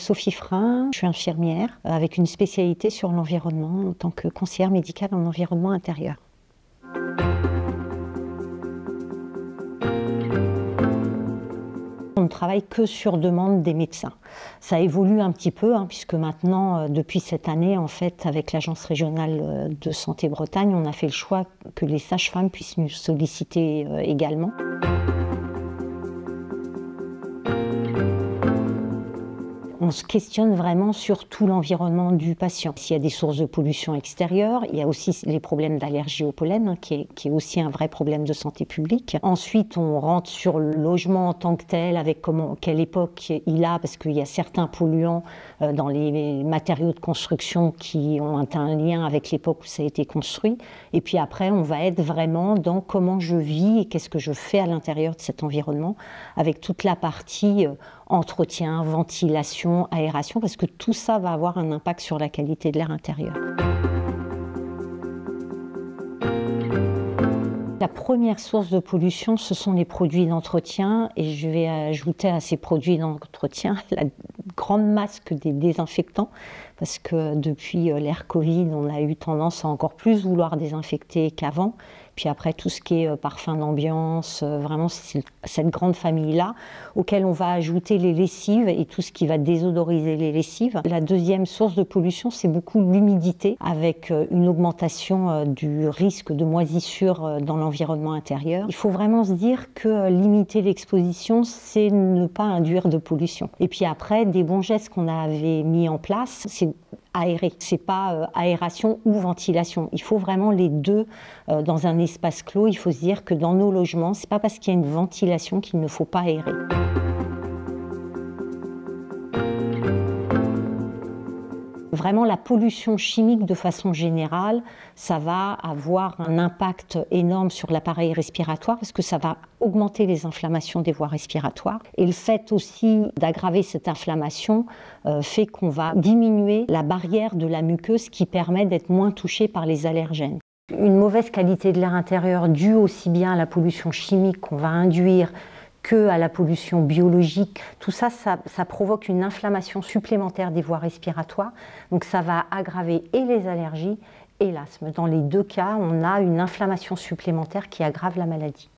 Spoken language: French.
Sophie Frein, je suis infirmière avec une spécialité sur l'environnement en tant que conseillère médicale en environnement intérieur. On ne travaille que sur demande des médecins. Ça évolue un petit peu, puisque maintenant, depuis cette année, en fait, avec l'Agence régionale de santé Bretagne, on a fait le choix que les sages-femmes puissent nous solliciter également. On se questionne vraiment sur tout l'environnement du patient. S'il y a des sources de pollution extérieure, il y a aussi les problèmes d'allergie au pollen, qui est aussi un vrai problème de santé publique. Ensuite, on rentre sur le logement en tant que tel, avec quelle époque il a, parce qu'il y a certains polluants dans les matériaux de construction qui ont un lien avec l'époque où ça a été construit. Et puis après, on va être vraiment dans comment je vis et qu'est-ce que je fais à l'intérieur de cet environnement, avec toute la partie entretien, ventilation, aération, parce que tout ça va avoir un impact sur la qualité de l'air intérieur. La première source de pollution, ce sont les produits d'entretien, et je vais ajouter à ces produits d'entretien la grande masse des désinfectants, parce que depuis l'ère Covid, on a eu tendance à encore plus vouloir désinfecter qu'avant. Puis après, tout ce qui est parfum d'ambiance, vraiment c'est cette grande famille-là, auquel on va ajouter les lessives et tout ce qui va désodoriser les lessives. La deuxième source de pollution, c'est beaucoup l'humidité, avec une augmentation du risque de moisissure dans l'environnement intérieur. Il faut vraiment se dire que limiter l'exposition, c'est ne pas induire de pollution. Et puis après, des bons gestes qu'on avait mis en place, c'est aérer. C'est pas aération ou ventilation. Il faut vraiment les deux dans un espace clos. Il faut se dire que dans nos logements, c'est pas parce qu'il y a une ventilation qu'il ne faut pas aérer. Vraiment, la pollution chimique, de façon générale, ça va avoir un impact énorme sur l'appareil respiratoire parce que ça va augmenter les inflammations des voies respiratoires. Et le fait aussi d'aggraver cette inflammation fait qu'on va diminuer la barrière de la muqueuse qui permet d'être moins touchée par les allergènes. Une mauvaise qualité de l'air intérieur due aussi bien à la pollution chimique qu'on va induire qu'à la pollution biologique, tout ça, ça provoque une inflammation supplémentaire des voies respiratoires. Donc ça va aggraver et les allergies et l'asthme. Dans les deux cas, on a une inflammation supplémentaire qui aggrave la maladie.